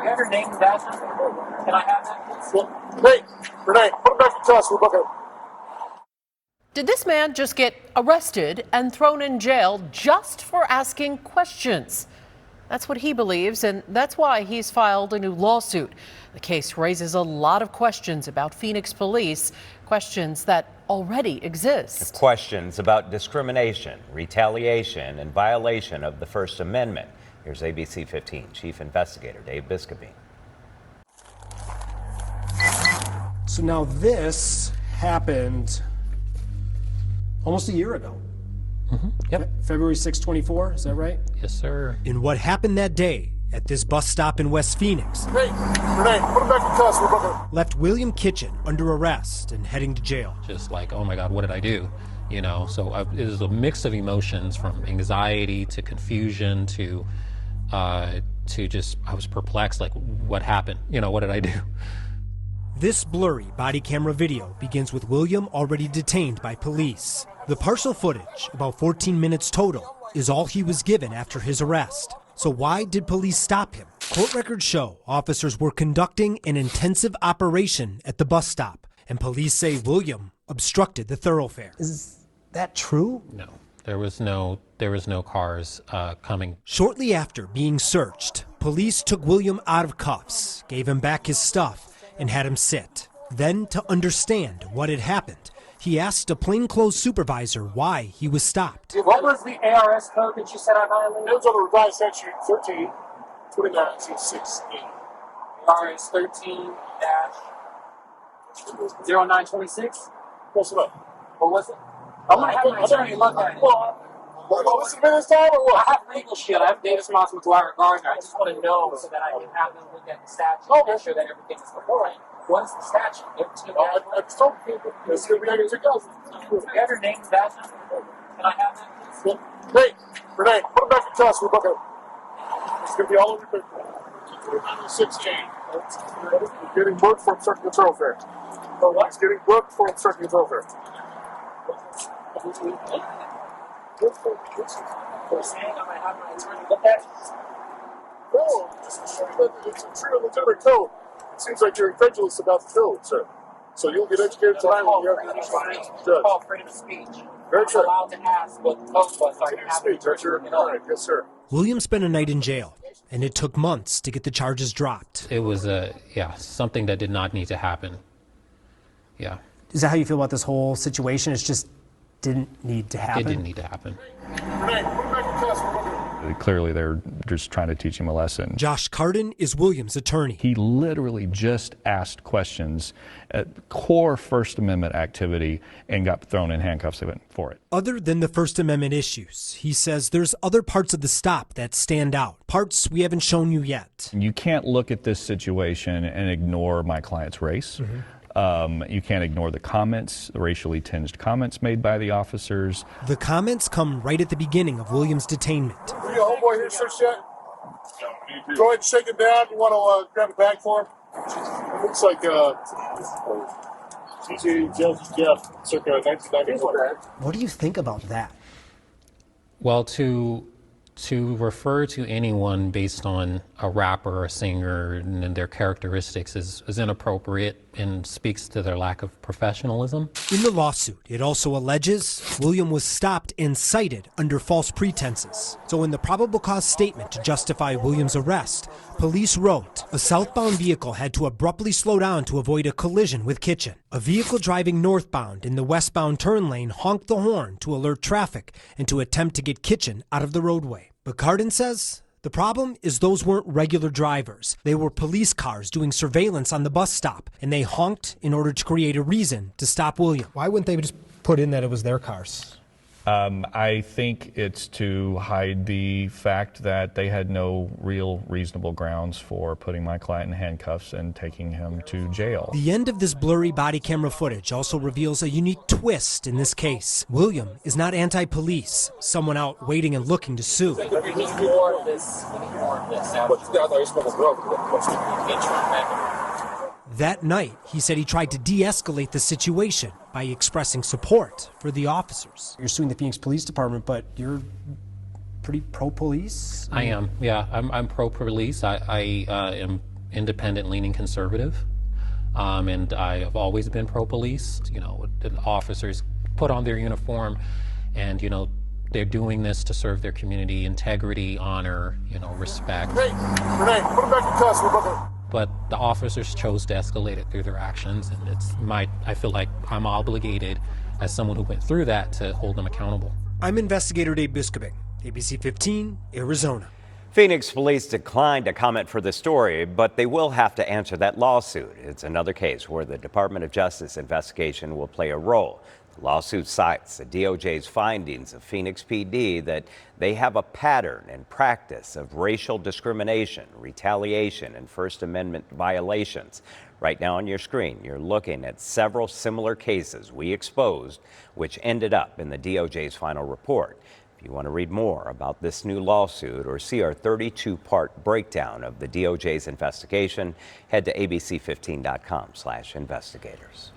you have your name and badge number? Can I have that, please? Hey, Renee, put it back in touch. We'll book it. Did this man just get arrested and thrown in jail just for asking questions? That's what he believes, and that's why he's filed a new lawsuit. The case raises a lot of questions about Phoenix police, questions that already exist. Questions about discrimination, retaliation, and violation of the First Amendment. Here's ABC15 Chief Investigator Dave Biscobine. So now this happened almost a year ago. Yep. February 6, 24, is that right? Yes, sir. In what happened that day at this bus stop in West Phoenix, Hey, Renee, put it back in touch. We'll book it. left William Kitchen under arrest and heading to jail. Just like, oh my God, what did I do? You know, so it was a mix of emotions from anxiety to confusion to just, I was perplexed, like, what happened? You know, what did I do? This blurry body camera video begins with William already detained by police. The partial footage, about 14 minutes total, is all he was given after his arrest. So why did police stop him? Court records show officers were conducting an intensive operation at the bus stop, and police say William obstructed the thoroughfare. Is that true? No, there was no cars coming. Shortly after being searched, police took William out of cuffs, gave him back his stuff, and had him sit. Then, to understand what had happened, he asked a plainclothes supervisor why he was stopped. What was the ARS code that you said I violated? It was on the revised statute 13, 2016. ARS 13-0926? What's it up? What was it? I'm going to have my attorney look at it. What's the minutes time or what? I have legal shield. I have data responsible to our Gardner. I just want to know so that I can have them look at the statute and make sure that everything is compliant. What is the statute? I just told people it's going to be under 2,000. You have your name and badge number? Can I have that, please? Hey, Renee, put it back in touch. We'll book it. It's going to be all over the 16. You're getting booked for obstructing the thoroughfare. For what? He's getting booked for obstructing the thoroughfare. You're saying I'm going to have my attorney look at it? No, it's a true legitimate code. It seems like you're incredulous about the code, sir. So you'll get educated tonight when you have the judge. Called freedom of speech. Very I'm true. allowed to ask what the code was. Freedom of speech, that's your right. Yes, sir. William spent a night in jail, and it took months to get the charges dropped. It was something that did not need to happen. Yeah, Is that how you feel about this whole situation? It just didn't need to happen? it didn't need to happen. Renee, put it back in touch. We'll book it. Clearly, they're just trying to teach him a lesson. Josh Carden is William's attorney. He literally just asked questions at core First Amendment activity and got thrown in handcuffs for it. Other than the First Amendment issues, he says there's other parts of the stop that stand out, parts we haven't shown you yet. You can't look at this situation and ignore my client's race. You can't ignore the comments, the racially tinged comments made by the officers. The comments come right at the beginning of William's detainment. Are you a homeboy here, search yet? Go ahead and shake it down. You want to grab a bag for him? It looks like TJ Jeff, circa 1991. What do you think about that? Well, to refer to anyone based on a rapper or a singer and their characteristics is inappropriate and speaks to their lack of professionalism. In the lawsuit, it also alleges William was stopped and cited under false pretenses. So in the probable cause statement to justify William's arrest, police wrote, a southbound vehicle had to abruptly slow down to avoid a collision with Kitchen. A vehicle driving northbound in the westbound turn lane honked the horn to alert traffic and to attempt to get Kitchen out of the roadway. But Carden says the problem is those weren't regular drivers. They were police cars doing surveillance on the bus stop, and they honked in order to create a reason to stop William. Why wouldn't they just put in that it was their cars? I think it's to hide the fact that they had no real reasonable grounds for putting my client in handcuffs and taking him to jail. The end of this blurry body camera footage also reveals a unique twist in this case. William is not anti-police, someone out waiting and looking to sue. That night, he said he tried to de-escalate the situation by expressing support for the officers. You're suing the Phoenix Police Department, but you're pretty pro-police? I am, yeah. I'm pro-police. I am independent-leaning conservative, and I have always been pro-police. You know, the officers put on their uniform, and you know, they're doing this to serve their community, integrity, honor, you know, respect. Hey, Renee, put him back in custody. But the officers chose to escalate it through their actions, and I feel like I'm obligated as someone who went through that to hold them accountable. I'm investigator Dave Biskobing, ABC15 Arizona. Phoenix police declined to comment for the story, but they will have to answer that lawsuit. It's another case where the Department of Justice investigation will play a role. The lawsuit cites the DOJ's findings of Phoenix PD that they have a pattern and practice of racial discrimination, retaliation, and First Amendment violations. Right now on your screen, you're looking at several similar cases we exposed, which ended up in the DOJ's final report. If you want to read more about this new lawsuit or see our 32-part breakdown of the DOJ's investigation, head to abc15.com/investigators.